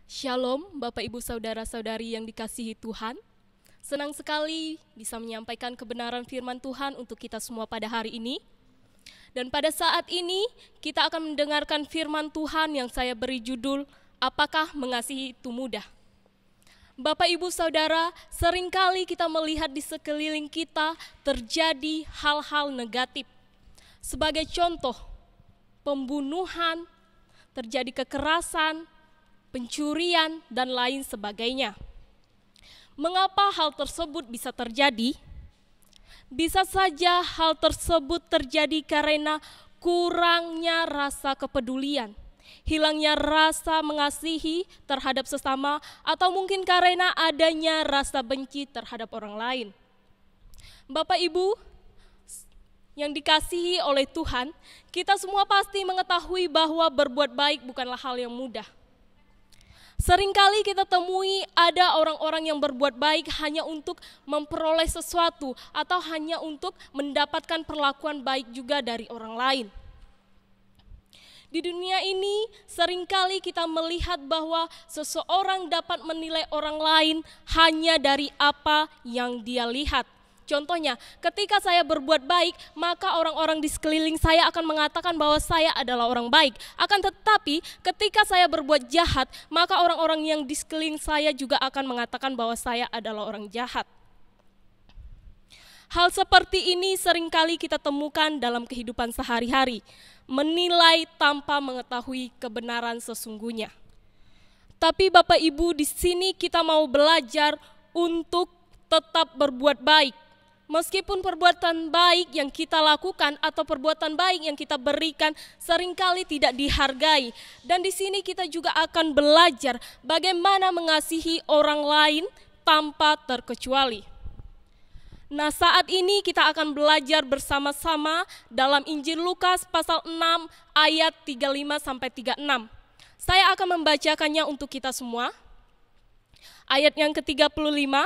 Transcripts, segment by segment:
Shalom, Bapak Ibu Saudara-saudari yang dikasihi Tuhan. Senang sekali bisa menyampaikan kebenaran firman Tuhan untuk kita semua pada hari ini. Dan pada saat ini kita akan mendengarkan firman Tuhan yang saya beri judul, Apakah Mengasihi Itu Mudah? Bapak Ibu Saudara, seringkali kita melihat di sekeliling kita terjadi hal-hal negatif. Sebagai contoh, pembunuhan, terjadi kekerasan, pencurian, dan lain sebagainya. Mengapa hal tersebut bisa terjadi? Bisa saja hal tersebut terjadi karena kurangnya rasa kepedulian, hilangnya rasa mengasihi terhadap sesama, atau mungkin karena adanya rasa benci terhadap orang lain. Bapak Ibu yang dikasihi oleh Tuhan, kita semua pasti mengetahui bahwa berbuat baik bukanlah hal yang mudah. Seringkali kita temui ada orang-orang yang berbuat baik hanya untuk memperoleh sesuatu atau hanya untuk mendapatkan perlakuan baik juga dari orang lain. Di dunia ini seringkali kita melihat bahwa seseorang dapat menilai orang lain hanya dari apa yang dia lihat. Contohnya, ketika saya berbuat baik, maka orang-orang di sekeliling saya akan mengatakan bahwa saya adalah orang baik. Akan tetapi, ketika saya berbuat jahat, maka orang-orang yang di sekeliling saya juga akan mengatakan bahwa saya adalah orang jahat. Hal seperti ini seringkali kita temukan dalam kehidupan sehari-hari, menilai tanpa mengetahui kebenaran sesungguhnya. Tapi Bapak Ibu, di sini kita mau belajar untuk tetap berbuat baik. Meskipun perbuatan baik yang kita lakukan atau perbuatan baik yang kita berikan seringkali tidak dihargai. Dan di sini kita juga akan belajar bagaimana mengasihi orang lain tanpa terkecuali. Nah, saat ini kita akan belajar bersama-sama dalam Injil Lukas pasal 6 ayat 35-36. Saya akan membacakannya untuk kita semua. Ayat yang ke-35.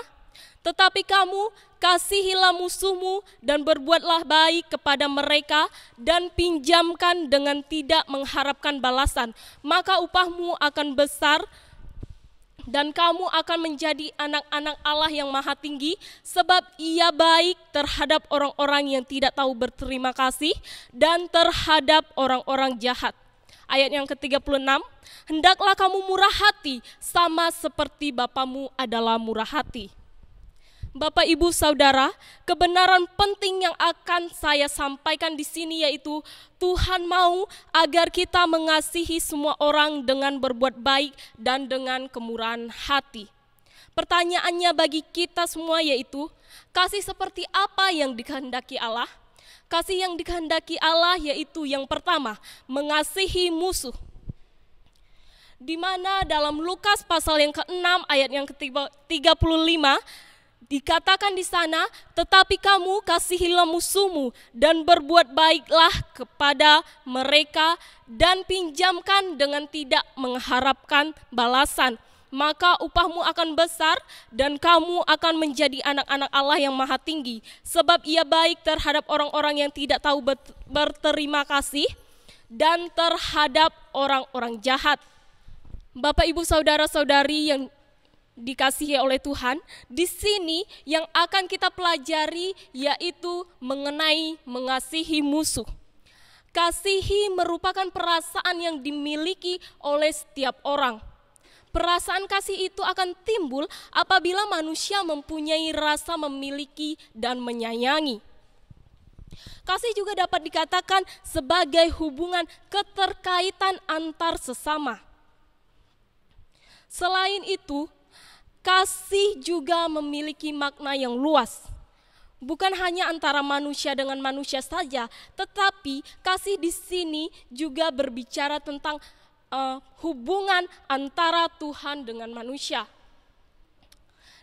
Tetapi kamu kasihilah musuhmu dan berbuatlah baik kepada mereka dan pinjamkan dengan tidak mengharapkan balasan. Maka upahmu akan besar dan kamu akan menjadi anak-anak Allah yang Maha Tinggi, sebab Ia baik terhadap orang-orang yang tidak tahu berterima kasih dan terhadap orang-orang jahat. Ayat yang ke-36, hendaklah kamu murah hati sama seperti Bapamu adalah murah hati. Bapak, Ibu, Saudara, kebenaran penting yang akan saya sampaikan di sini yaitu Tuhan mau agar kita mengasihi semua orang dengan berbuat baik dan dengan kemurahan hati. Pertanyaannya bagi kita semua yaitu, kasih seperti apa yang dikehendaki Allah? Kasih yang dikehendaki Allah yaitu yang pertama, mengasihi musuh. Di mana dalam Lukas pasal yang ke-6 ayat yang ke-35, dikatakan di sana, tetapi kamu kasihilah musuhmu dan berbuat baiklah kepada mereka dan pinjamkan dengan tidak mengharapkan balasan. Maka upahmu akan besar dan kamu akan menjadi anak-anak Allah yang Maha Tinggi. Sebab Ia baik terhadap orang-orang yang tidak tahu berterima kasih dan terhadap orang-orang jahat. Bapak, Ibu, Saudara-saudari yang dikasihi oleh Tuhan, di sini yang akan kita pelajari yaitu mengenai mengasihi musuh. Kasihi merupakan perasaan yang dimiliki oleh setiap orang. Perasaan kasih itu akan timbul apabila manusia mempunyai rasa memiliki dan menyayangi. Kasih juga dapat dikatakan sebagai hubungan keterkaitan antar sesama. Selain itu, kasih juga memiliki makna yang luas. Bukan hanya antara manusia dengan manusia saja, tetapi kasih di sini juga berbicara tentang hubungan antara Tuhan dengan manusia.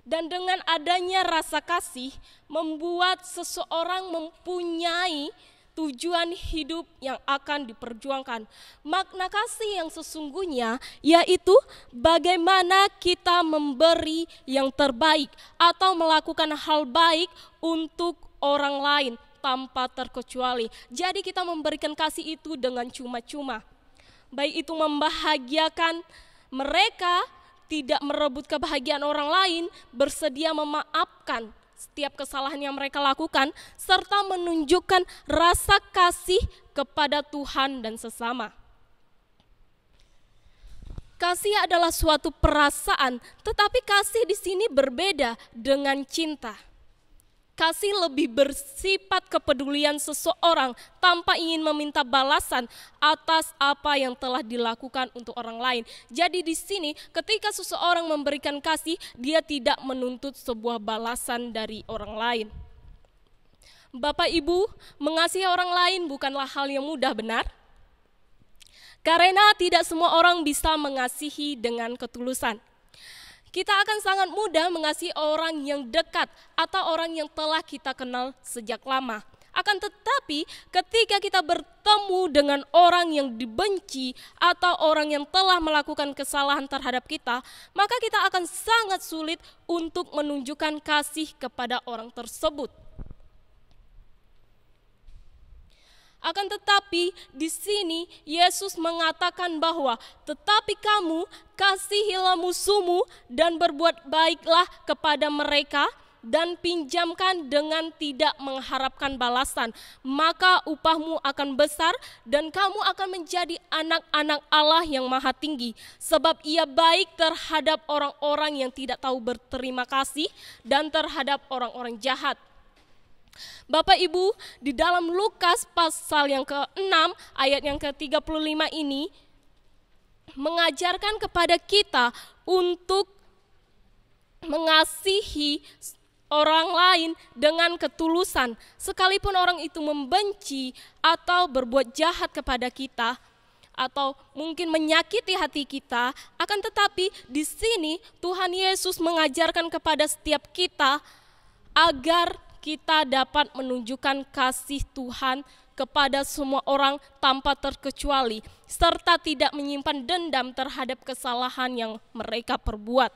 Dan dengan adanya rasa kasih membuat seseorang mempunyai tujuan hidup yang akan diperjuangkan. Makna kasih yang sesungguhnya yaitu bagaimana kita memberi yang terbaik atau melakukan hal baik untuk orang lain tanpa terkecuali. Jadi kita memberikan kasih itu dengan cuma-cuma. Baik itu membahagiakan mereka tidak merebut kebahagiaan orang lain, bersedia memaafkan setiap kesalahan yang mereka lakukan, serta menunjukkan rasa kasih kepada Tuhan dan sesama. Kasih adalah suatu perasaan, tetapi kasih di sini berbeda dengan cinta. Kasih lebih bersifat kepedulian seseorang tanpa ingin meminta balasan atas apa yang telah dilakukan untuk orang lain. Jadi di sini ketika seseorang memberikan kasih, dia tidak menuntut sebuah balasan dari orang lain. Bapak Ibu, mengasihi orang lain bukanlah hal yang mudah, benar? Karena tidak semua orang bisa mengasihi dengan ketulusan. Kita akan sangat mudah mengasihi orang yang dekat atau orang yang telah kita kenal sejak lama. Akan tetapi ketika kita bertemu dengan orang yang dibenci atau orang yang telah melakukan kesalahan terhadap kita, maka kita akan sangat sulit untuk menunjukkan kasih kepada orang tersebut. Akan tetapi di sini Yesus mengatakan bahwa tetapi kamu kasihilah musuhmu dan berbuat baiklah kepada mereka dan pinjamkan dengan tidak mengharapkan balasan, maka upahmu akan besar dan kamu akan menjadi anak-anak Allah yang Maha Tinggi, sebab Ia baik terhadap orang-orang yang tidak tahu berterima kasih dan terhadap orang-orang jahat. Bapak Ibu, di dalam Lukas pasal yang ke-6 ayat yang ke-35 ini mengajarkan kepada kita untuk mengasihi orang lain dengan ketulusan, sekalipun orang itu membenci atau berbuat jahat kepada kita atau mungkin menyakiti hati kita. Akan tetapi di sini Tuhan Yesus mengajarkan kepada setiap kita agar kita dapat menunjukkan kasih Tuhan kepada semua orang tanpa terkecuali, serta tidak menyimpan dendam terhadap kesalahan yang mereka perbuat.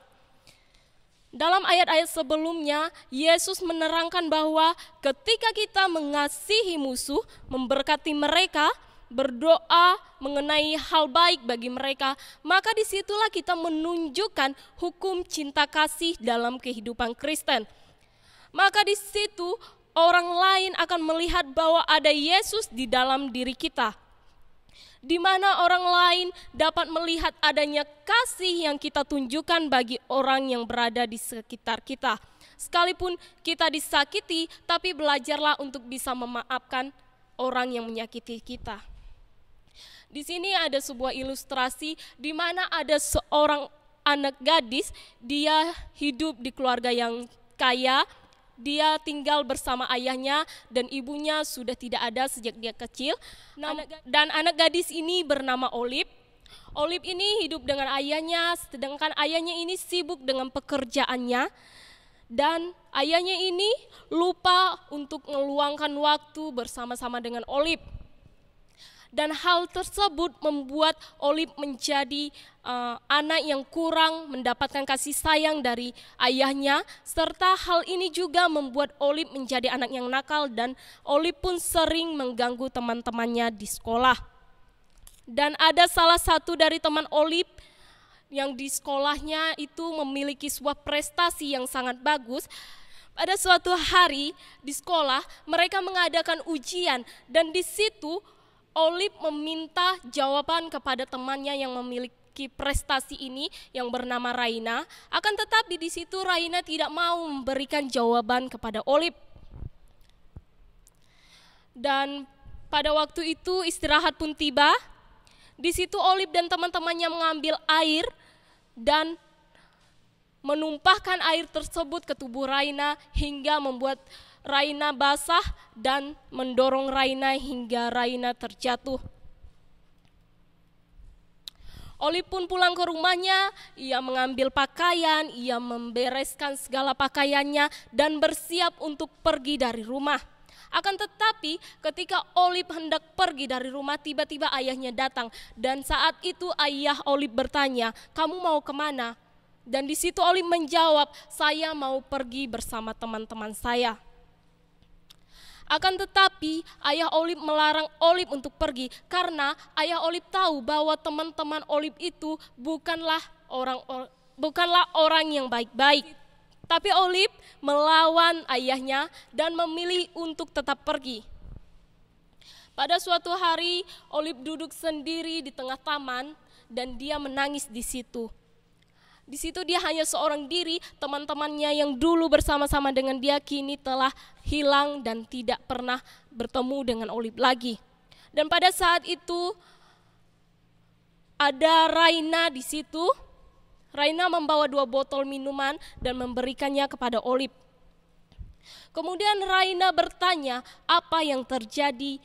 Dalam ayat-ayat sebelumnya, Yesus menerangkan bahwa ketika kita mengasihi musuh, memberkati mereka, berdoa mengenai hal baik bagi mereka, maka disitulah kita menunjukkan hukum cinta kasih dalam kehidupan Kristen. Maka di situ orang lain akan melihat bahwa ada Yesus di dalam diri kita, di mana orang lain dapat melihat adanya kasih yang kita tunjukkan bagi orang yang berada di sekitar kita. Sekalipun kita disakiti, tapi belajarlah untuk bisa memaafkan orang yang menyakiti kita. Di sini ada sebuah ilustrasi di mana ada seorang anak gadis, dia hidup di keluarga yang kaya. Dia tinggal bersama ayahnya dan ibunya sudah tidak ada sejak dia kecil. Dan anak gadis ini bernama Olip. Olip ini hidup dengan ayahnya, sedangkan ayahnya ini sibuk dengan pekerjaannya. Dan ayahnya ini lupa untuk meluangkan waktu bersama-sama dengan Olip. Dan hal tersebut membuat Olip menjadi anak yang kurang mendapatkan kasih sayang dari ayahnya, serta hal ini juga membuat Olip menjadi anak yang nakal dan Olip pun sering mengganggu teman-temannya di sekolah. Dan ada salah satu dari teman Olip yang di sekolahnya itu memiliki sebuah prestasi yang sangat bagus. Pada suatu hari di sekolah mereka mengadakan ujian dan di situ Olip meminta jawaban kepada temannya yang memiliki prestasi ini yang bernama Raina. Akan tetapi di situ Raina tidak mau memberikan jawaban kepada Olip. Dan pada waktu itu istirahat pun tiba. Di situ Olip dan teman-temannya mengambil air dan menumpahkan air tersebut ke tubuh Raina hingga membuat Raina basah dan mendorong Raina hingga Raina terjatuh. Olip pun pulang ke rumahnya, ia mengambil pakaian, ia membereskan segala pakaiannya dan bersiap untuk pergi dari rumah. Akan tetapi ketika Olip hendak pergi dari rumah, tiba-tiba ayahnya datang dan saat itu ayah Olip bertanya, "Kamu mau kemana?" Dan di situ Olip menjawab, "Saya mau pergi bersama teman-teman saya." Akan tetapi ayah Olip melarang Olip untuk pergi karena ayah Olip tahu bahwa teman-teman Olip itu bukanlah bukanlah orang yang baik-baik. Tapi Olip melawan ayahnya dan memilih untuk tetap pergi. Pada suatu hari, Olip duduk sendiri di tengah taman dan dia menangis di situ. Di situ dia hanya seorang diri, teman-temannya yang dulu bersama-sama dengan dia kini telah hilang dan tidak pernah bertemu dengan Olip lagi. Dan pada saat itu ada Raina di situ. Raina membawa 2 botol minuman dan memberikannya kepada Olip. Kemudian Raina bertanya apa yang terjadi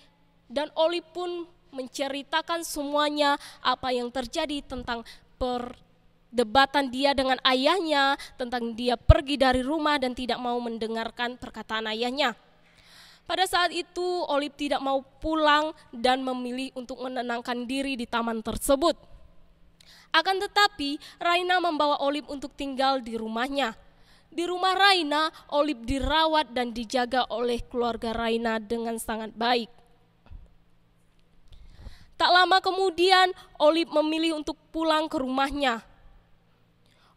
dan Olip pun menceritakan semuanya apa yang terjadi tentang perdebatan dia dengan ayahnya, tentang dia pergi dari rumah dan tidak mau mendengarkan perkataan ayahnya. Pada saat itu Olip tidak mau pulang dan memilih untuk menenangkan diri di taman tersebut. Akan tetapi Raina membawa Olip untuk tinggal di rumahnya. Di rumah Raina, Olip dirawat dan dijaga oleh keluarga Raina dengan sangat baik. Tak lama kemudian Olip memilih untuk pulang ke rumahnya.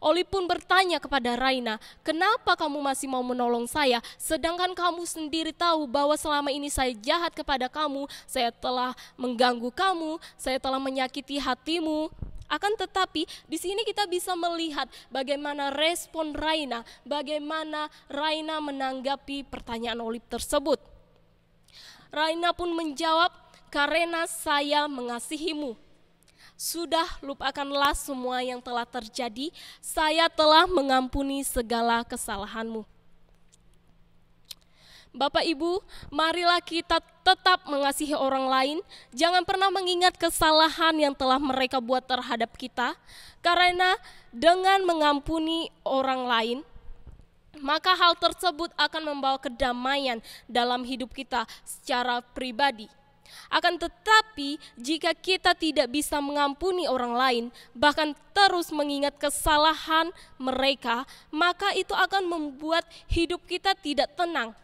Olip pun bertanya kepada Raina, kenapa kamu masih mau menolong saya, sedangkan kamu sendiri tahu bahwa selama ini saya jahat kepada kamu, saya telah mengganggu kamu, saya telah menyakiti hatimu. Akan tetapi di sini kita bisa melihat bagaimana respon Raina, bagaimana Raina menanggapi pertanyaan Olip tersebut. Raina pun menjawab, karena saya mengasihimu. Sudah, lupakanlah semua yang telah terjadi, saya telah mengampuni segala kesalahanmu. Bapak Ibu, marilah kita tetap mengasihi orang lain, jangan pernah mengingat kesalahan yang telah mereka buat terhadap kita, karena dengan mengampuni orang lain, maka hal tersebut akan membawa kedamaian dalam hidup kita secara pribadi. Akan tetapi jika kita tidak bisa mengampuni orang lain, bahkan terus mengingat kesalahan mereka, maka itu akan membuat hidup kita tidak tenang.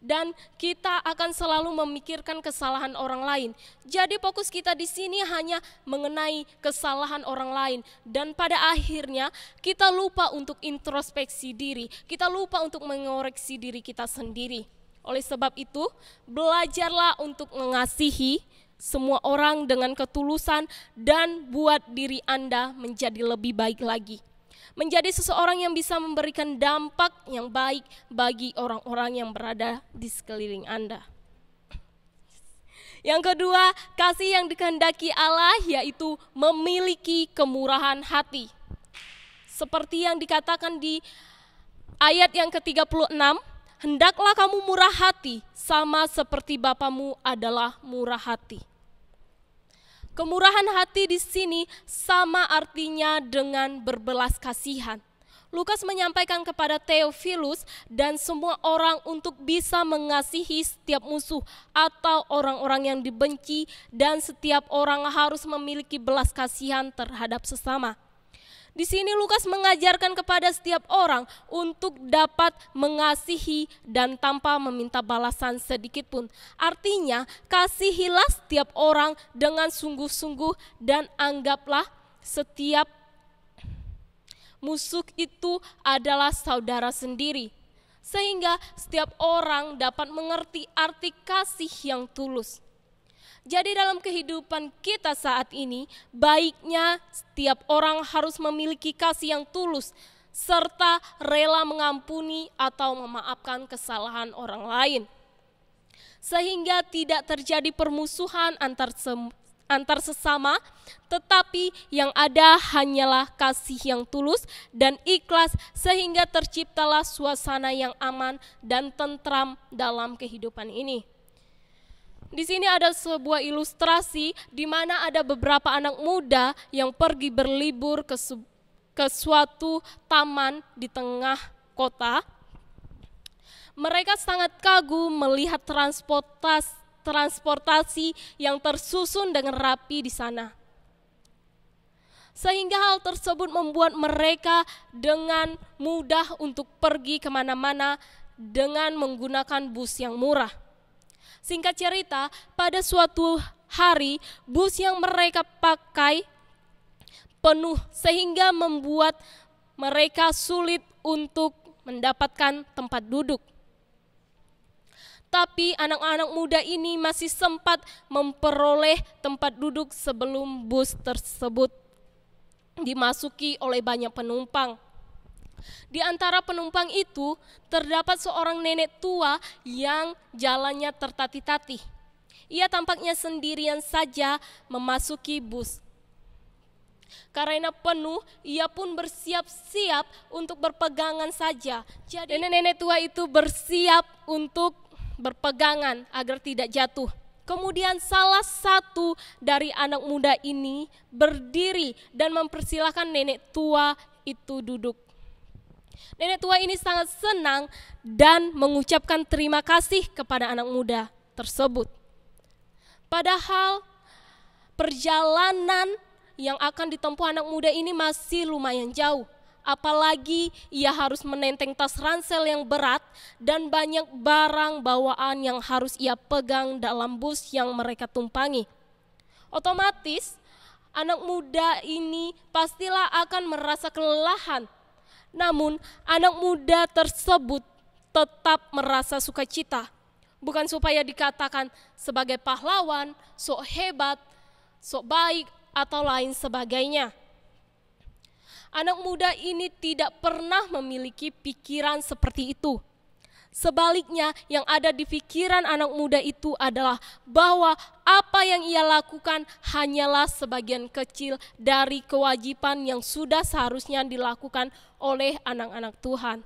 Dan kita akan selalu memikirkan kesalahan orang lain. Jadi fokus kita di sini hanya mengenai kesalahan orang lain. Dan pada akhirnya kita lupa untuk introspeksi diri. Kita lupa untuk mengoreksi diri kita sendiri. Oleh sebab itu, belajarlah untuk mengasihi semua orang dengan ketulusan dan buat diri Anda menjadi lebih baik lagi. Menjadi seseorang yang bisa memberikan dampak yang baik bagi orang-orang yang berada di sekeliling Anda. Yang kedua, kasih yang dikehendaki Allah yaitu memiliki kemurahan hati. Seperti yang dikatakan di ayat yang ke-36, hendaklah kamu murah hati, sama seperti Bapamu adalah murah hati. Kemurahan hati di sini sama artinya dengan berbelas kasihan. Lukas menyampaikan kepada Theophilus dan semua orang untuk bisa mengasihi setiap musuh atau orang-orang yang dibenci, dan setiap orang harus memiliki belas kasihan terhadap sesama. Di sini Lukas mengajarkan kepada setiap orang untuk dapat mengasihi dan tanpa meminta balasan sedikit pun. Artinya, kasihilah setiap orang dengan sungguh-sungguh dan anggaplah setiap musuh itu adalah saudara sendiri. Sehingga setiap orang dapat mengerti arti kasih yang tulus. Jadi dalam kehidupan kita saat ini, baiknya setiap orang harus memiliki kasih yang tulus, serta rela mengampuni atau memaafkan kesalahan orang lain. Sehingga tidak terjadi permusuhan antar sesama, tetapi yang ada hanyalah kasih yang tulus dan ikhlas, sehingga terciptalah suasana yang aman dan tentram dalam kehidupan ini. Di sini ada sebuah ilustrasi di mana ada beberapa anak muda yang pergi berlibur ke suatu taman di tengah kota. Mereka sangat kagum melihat transportasi yang tersusun dengan rapi di sana. Sehingga hal tersebut membuat mereka dengan mudah untuk pergi kemana-mana dengan menggunakan bus yang murah. Singkat cerita, pada suatu hari bus yang mereka pakai penuh sehingga membuat mereka sulit untuk mendapatkan tempat duduk. Tapi anak-anak muda ini masih sempat memperoleh tempat duduk sebelum bus tersebut dimasuki oleh banyak penumpang. Di antara penumpang itu terdapat seorang nenek tua yang jalannya tertatih-tatih. Ia tampaknya sendirian saja memasuki bus. Karena penuh, ia pun bersiap-siap untuk berpegangan saja. Jadi nenek tua itu bersiap untuk berpegangan agar tidak jatuh. Kemudian salah satu dari anak muda ini berdiri dan mempersilahkan nenek tua itu duduk. Nenek tua ini sangat senang dan mengucapkan terima kasih kepada anak muda tersebut. Padahal perjalanan yang akan ditempuh anak muda ini masih lumayan jauh. Apalagi ia harus menenteng tas ransel yang berat dan banyak barang bawaan yang harus ia pegang dalam bus yang mereka tumpangi. Otomatis anak muda ini pastilah akan merasa kelelahan. Namun anak muda tersebut tetap merasa sukacita. Bukan supaya dikatakan sebagai pahlawan, sok hebat, sok baik, atau lain sebagainya. Anak muda ini tidak pernah memiliki pikiran seperti itu. Sebaliknya, yang ada di pikiran anak muda itu adalah bahwa apa yang ia lakukan hanyalah sebagian kecil dari kewajiban yang sudah seharusnya dilakukan oleh anak-anak Tuhan.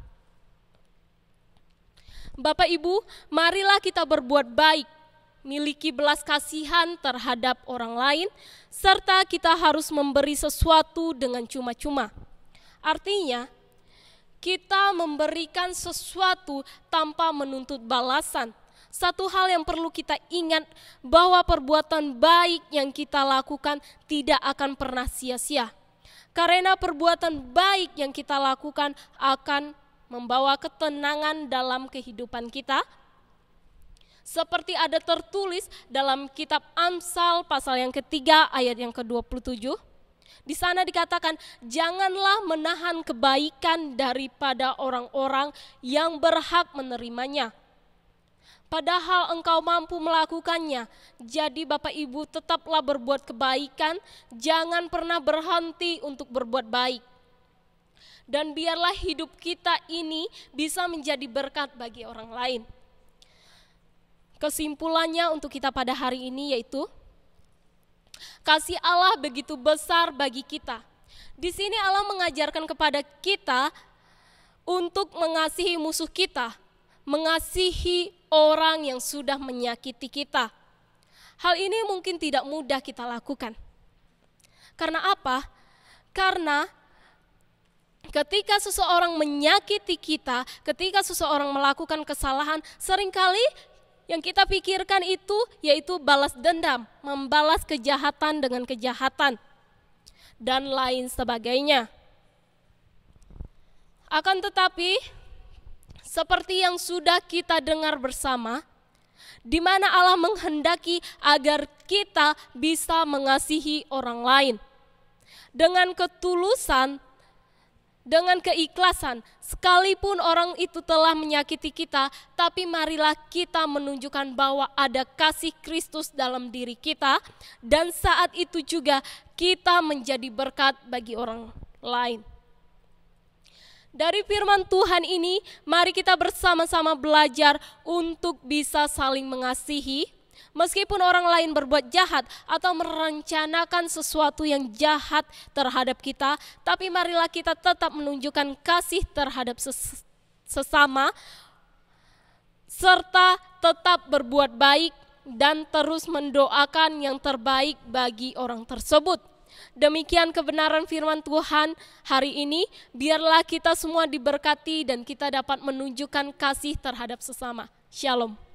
Bapak Ibu, marilah kita berbuat baik, miliki belas kasihan terhadap orang lain, serta kita harus memberi sesuatu dengan cuma-cuma. Artinya, kita memberikan sesuatu tanpa menuntut balasan. Satu hal yang perlu kita ingat bahwa perbuatan baik yang kita lakukan tidak akan pernah sia-sia. Karena perbuatan baik yang kita lakukan akan membawa ketenangan dalam kehidupan kita. Seperti ada tertulis dalam kitab Amsal pasal yang ketiga ayat yang ke-27. Di sana dikatakan, janganlah menahan kebaikan daripada orang-orang yang berhak menerimanya. Padahal engkau mampu melakukannya. Jadi Bapak Ibu tetaplah berbuat kebaikan, jangan pernah berhenti untuk berbuat baik. Dan biarlah hidup kita ini bisa menjadi berkat bagi orang lain. Kesimpulannya untuk kita pada hari ini yaitu kasih Allah begitu besar bagi kita. Di sini Allah mengajarkan kepada kita untuk mengasihi musuh kita, mengasihi orang yang sudah menyakiti kita. Hal ini mungkin tidak mudah kita lakukan. Karena apa? Karena ketika seseorang menyakiti kita, ketika seseorang melakukan kesalahan, seringkali yang kita pikirkan itu yaitu balas dendam, membalas kejahatan dengan kejahatan, dan lain sebagainya. Akan tetapi, seperti yang sudah kita dengar bersama, di mana Allah menghendaki agar kita bisa mengasihi orang lain dengan ketulusan, dengan keikhlasan, sekalipun orang itu telah menyakiti kita, tapi marilah kita menunjukkan bahwa ada kasih Kristus dalam diri kita, dan saat itu juga kita menjadi berkat bagi orang lain. Dari firman Tuhan ini, mari kita bersama-sama belajar untuk bisa saling mengasihi, meskipun orang lain berbuat jahat atau merencanakan sesuatu yang jahat terhadap kita, tapi marilah kita tetap menunjukkan kasih terhadap sesama, serta tetap berbuat baik dan terus mendoakan yang terbaik bagi orang tersebut. Demikian kebenaran firman Tuhan hari ini, biarlah kita semua diberkati dan kita dapat menunjukkan kasih terhadap sesama. Shalom.